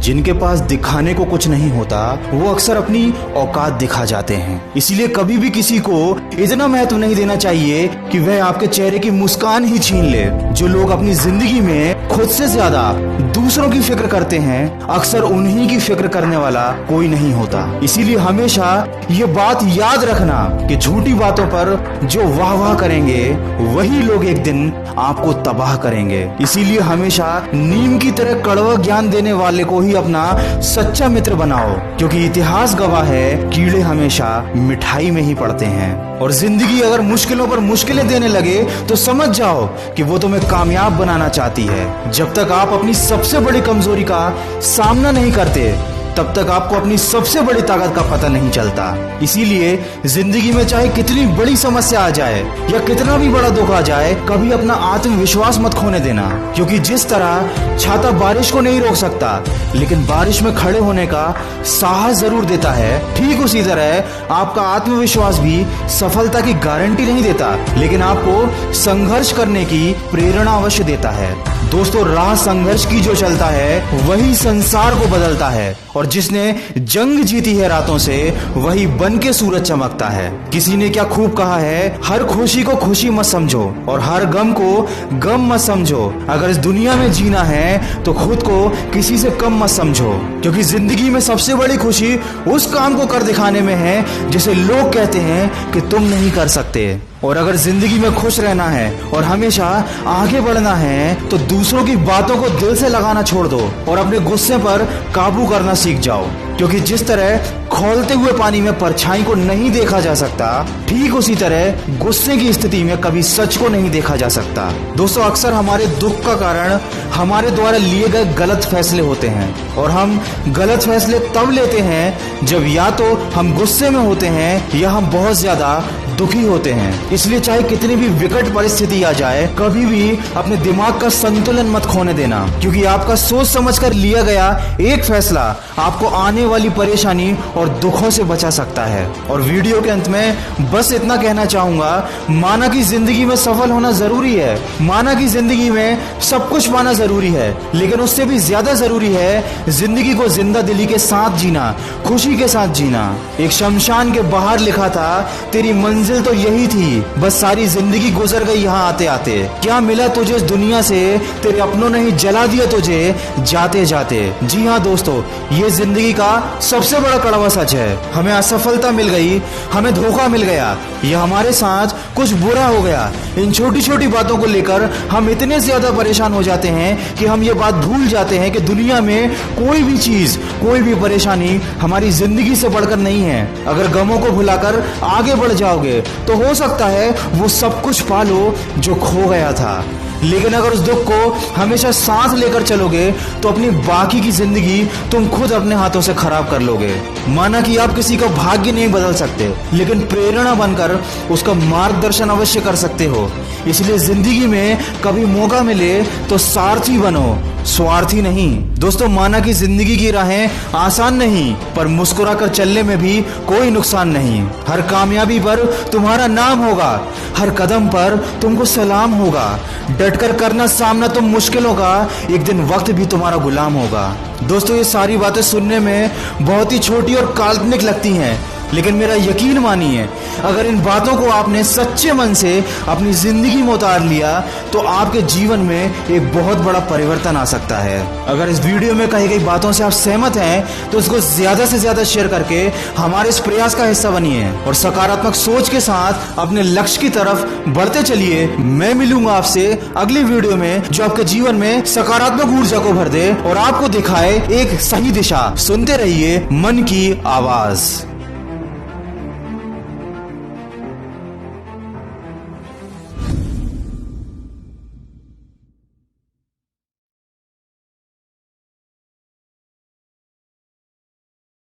जिनके पास दिखाने को कुछ नहीं होता वो अक्सर अपनी औकात दिखा जाते हैं। इसीलिए कभी भी किसी को इतना महत्व नहीं देना चाहिए कि वह आपके चेहरे की मुस्कान ही छीन ले। जो लोग अपनी जिंदगी में खुद से ज्यादा दूसरों की फिक्र करते हैं, अक्सर उन्हीं की फिक्र करने वाला कोई नहीं होता। इसीलिए हमेशा ये बात याद रखना कि झूठी बातों पर जो वाह वाह करेंगे वही लोग एक दिन आपको तबाह करेंगे। इसीलिए हमेशा नीम की तरह कड़वा ज्ञान देने वाले को ही अपना सच्चा मित्र बनाओ, क्योंकि इतिहास गवाह है कीड़े हमेशा मिठाई में ही पड़ते हैं। और जिंदगी अगर मुश्किलों पर मुश्किलें देने लगे तो समझ जाओ कि वो तुम्हें कामयाब बनाना चाहती है। जब तक आप अपनी सबसे बड़ी कमजोरी का सामना नहीं करते तब तक आपको अपनी सबसे बड़ी ताकत का पता नहीं चलता। इसीलिए जिंदगी में चाहे कितनी बड़ी समस्या आ जाए या कितना भी बड़ा दुख आ जाए, कभी अपना आत्मविश्वास मत खोने देना, क्योंकि जिस तरह छाता बारिश को नहीं रोक सकता लेकिन बारिश में खड़े होने का साहस जरूर देता है, ठीक उसी तरह आपका आत्मविश्वास भी सफलता की गारंटी नहीं देता लेकिन आपको संघर्ष करने की प्रेरणा अवश्य देता है। दोस्तों, राह संघर्ष की जो चलता है वही संसार को बदलता है, और जिसने जंग जीती है रातों से वही बन के सूरज चमकता है। किसी ने क्या खूब कहा है, हर खुशी को खुशी मत समझो और हर गम को गम मत समझो। अगर इस दुनिया में जीना है तो खुद को किसी से कम मत समझो, क्योंकि जिंदगी में सबसे बड़ी खुशी उस काम को कर दिखाने में है जिसे लोग कहते हैं कि तुम नहीं कर सकते। और अगर जिंदगी में खुश रहना है और हमेशा आगे बढ़ना है तो दूसरों की बातों को दिल से लगाना छोड़ दो और अपने गुस्से पर काबू करना सीख जाओ, क्योंकि जिस तरह खौलते हुए पानी में परछाई को नहीं देखा जा सकता, ठीक उसी तरह गुस्से की स्थिति में कभी सच को नहीं देखा जा सकता। दोस्तों, अक्सर हमारे दुख का कारण हमारे द्वारा लिए गए गलत फैसले होते हैं, और हम गलत फैसले तब लेते हैं जब या तो हम गुस्से में होते हैं या हम बहुत ज्यादा दुखी होते हैं। इसलिए चाहे कितनी भी विकट परिस्थिति आ जाए, कभी भी अपने दिमाग का संतुलन मत खोने देना, क्योंकि आपका सोच समझकर लिया गया एक फैसला आपको आने वाली परेशानी और दुखों से बचा सकता है। और वीडियो के अंत में बस इतना कहना चाहूंगा, माना कि जिंदगी में सफल होना जरूरी है, माना कि जिंदगी में सब कुछ पाना जरूरी है, लेकिन उससे भी ज्यादा जरूरी है जिंदगी को जिंदा दिली के साथ जीना, खुशी के साथ जीना। एक शमशान के बाहर लिखा था, तेरी मंजिल तो यही थी, बस सारी जिंदगी गुजर गई यहाँ आते आते। क्या मिला तुझे इस दुनिया से, तेरे अपनों ने ही जला दिया तुझे जाते जाते। जी हाँ दोस्तों, ये जिंदगी का सबसे बड़ा कड़वा सच है। हमें असफलता मिल गई, हमें धोखा मिल गया, या हमारे साथ कुछ बुरा हो गया। इन छोटी छोटी बातों को लेकर हम इतने ज्यादा परेशान हो जाते हैं कि हम ये बात भूल जाते हैं कि दुनिया में कोई भी चीज, कोई भी परेशानी हमारी जिंदगी से बढ़कर नहीं है। अगर गमों को भुलाकर आगे बढ़ जाओगे तो हो सकता है वो सब कुछ पालो जो खो गया था, लेकिन अगर उस दुख को हमेशा सांस लेकर चलोगे तो अपनी बाकी की जिंदगी तुम खुद अपने हाथों से खराब कर लोगे। माना कि आप किसी का भाग्य नहीं बदल सकते, लेकिन प्रेरणा बनकर उसका मार्गदर्शन अवश्य कर सकते हो। इसलिए जिंदगी में कभी मौका मिले तो सारथी बनो, स्वार्थी नहीं। दोस्तों, माना कि जिंदगी की राहें आसान नहीं, पर मुस्कुराकर चलने में भी कोई नुकसान नहीं। हर कामयाबी पर तुम्हारा नाम होगा, हर कदम पर तुमको सलाम होगा। डटकर करना सामना तुम मुश्किलों का, एक दिन वक्त भी तुम्हारा गुलाम होगा। दोस्तों, ये सारी बातें सुनने में बहुत ही छोटी और काल्पनिक लगती हैं, लेकिन मेरा यकीन मानिए, अगर इन बातों को आपने सच्चे मन से अपनी जिंदगी में उतार लिया तो आपके जीवन में एक बहुत बड़ा परिवर्तन आ सकता है। अगर इस वीडियो में कही गई बातों से आप सहमत हैं तो इसको ज्यादा से ज्यादा शेयर करके हमारे इस प्रयास का हिस्सा बनिए और सकारात्मक सोच के साथ अपने लक्ष्य की तरफ बढ़ते चलिए। मैं मिलूंगा आपसे अगली वीडियो में जो आपके जीवन में सकारात्मक ऊर्जा को भर दे और आपको दिखाए एक सही दिशा। सुनते रहिए मन की आवाज।